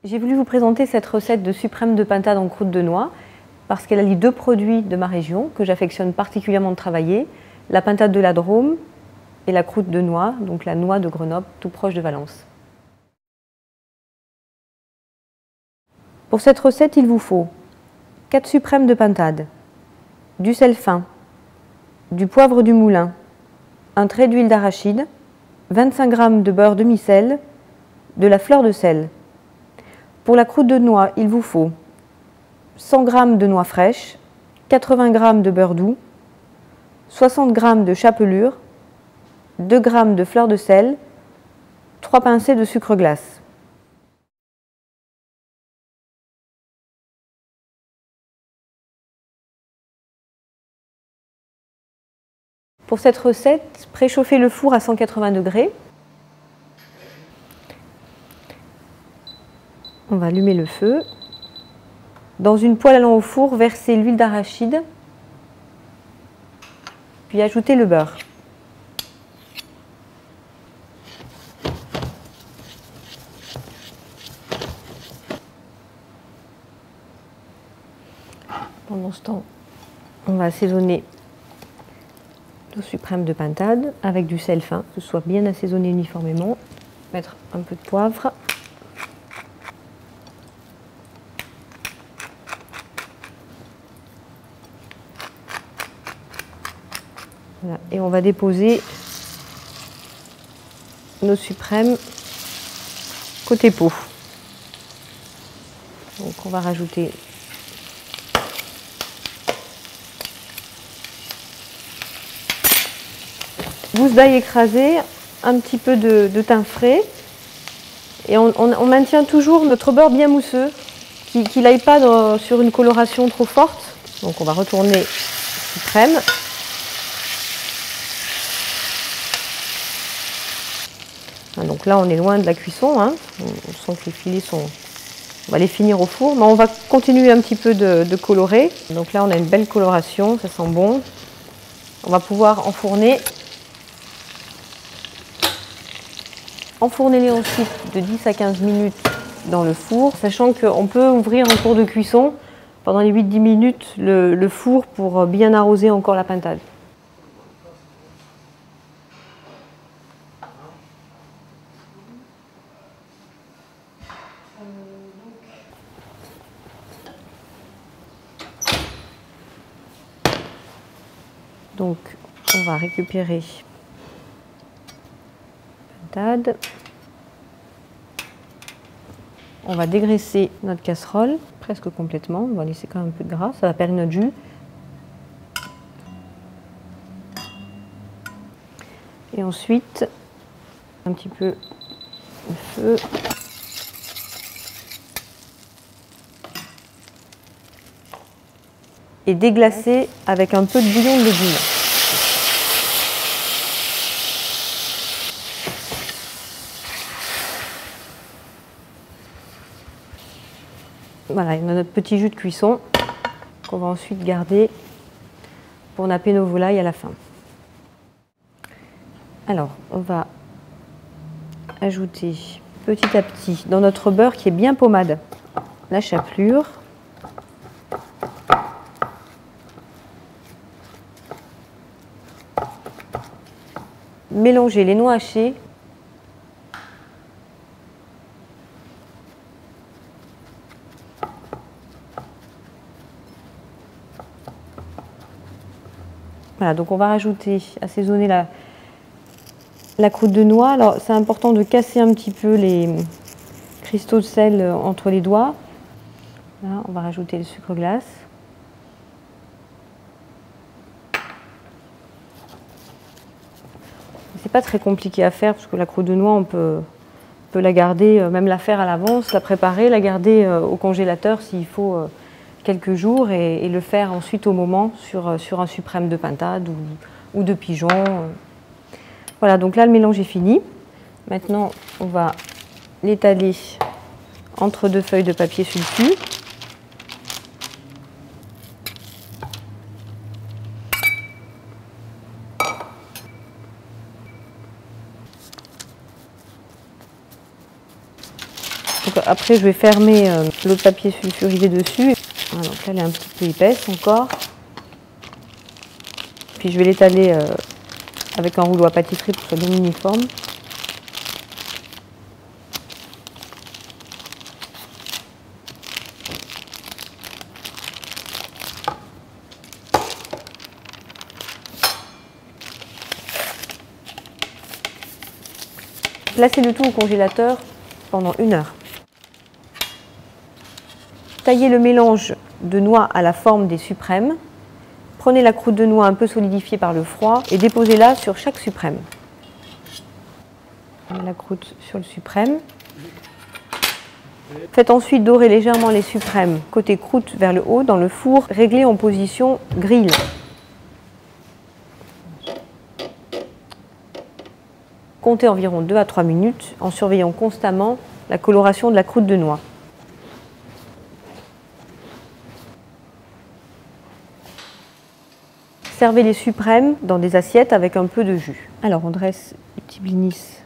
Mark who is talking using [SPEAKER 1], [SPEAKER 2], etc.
[SPEAKER 1] J'ai voulu vous présenter cette recette de suprême de pintade en croûte de noix parce qu'elle allie deux produits de ma région que j'affectionne particulièrement de travailler, la pintade de la Drôme et la croûte de noix, donc la noix de Grenoble, tout proche de Valence. Pour cette recette, il vous faut 4 suprêmes de pintade, du sel fin, du poivre du moulin, un trait d'huile d'arachide, 25 g de beurre demi-sel, de la fleur de sel. Pour la croûte de noix, il vous faut 100 g de noix fraîches, 80 g de beurre doux, 60 g de chapelure, 2 g de fleur de sel, 3 pincées de sucre glace. Pour cette recette, préchauffez le four à 180 degrés. On va allumer le feu. Dans une poêle allant au four, versez l'huile d'arachide, puis ajoutez le beurre. Pendant ce temps, on va assaisonner nos suprêmes de pintade avec du sel fin, que ce soit bien assaisonné uniformément. Mettre un peu de poivre. Voilà. Et on va déposer nos suprêmes côté pot. Donc on va rajouter gousse d'ail écrasée, un petit peu de thym frais et on maintient toujours notre beurre bien mousseux, qu'il n'aille pas sur une coloration trop forte. Donc on va retourner les suprêmes. Donc là on est loin de la cuisson, hein. On sent que les filets sont... On va les finir au four, mais on va continuer un petit peu de colorer. Donc là on a une belle coloration, ça sent bon. On va pouvoir enfourner. Enfournez-les ensuite de 10 à 15 minutes dans le four, sachant qu'on peut ouvrir en cours de cuisson pendant les 8-10 minutes le four pour bien arroser encore la pintade. Donc on va récupérer la pintade. On va dégraisser notre casserole presque complètement. On va laisser quand même un peu de gras, ça va perdre notre jus. Et ensuite, un petit peu de feu. Et déglacer avec un peu de bouillon de légumes. Voilà, on a notre petit jus de cuisson qu'on va ensuite garder pour napper nos volailles à la fin. Alors, on va ajouter petit à petit dans notre beurre qui est bien pommade la chapelure. Mélanger les noix hachées voilà, donc on va rajouter, assaisonner la croûte de noix. Alors c'est important de casser un petit peu les cristaux de sel entre les doigts. Là, on va rajouter le sucre glace. C'est pas très compliqué à faire parce que la croûte de noix, on peut la garder, même la faire à l'avance, la préparer, la garder au congélateur s'il faut quelques jours et le faire ensuite au moment sur un suprême de pintade ou de pigeon. Voilà, donc là le mélange est fini. Maintenant, on va l'étaler entre deux feuilles de papier sulfu. Donc après, je vais fermer l'autre papier sulfurisé dessus. Voilà, donc là, elle est un petit peu épaisse encore. Puis je vais l'étaler avec un rouleau à pâtisserie pour que ce soit bien uniforme. Placez le tout au congélateur pendant 1 heure. Taillez le mélange de noix à la forme des suprêmes. Prenez la croûte de noix un peu solidifiée par le froid et déposez-la sur chaque suprême. La croûte sur le suprême. Faites ensuite dorer légèrement les suprêmes côté croûte vers le haut dans le four réglé en position grill. Comptez environ 2 à 3 minutes en surveillant constamment la coloration de la croûte de noix. Servez les suprêmes dans des assiettes avec un peu de jus. Alors on dresse les petits blinis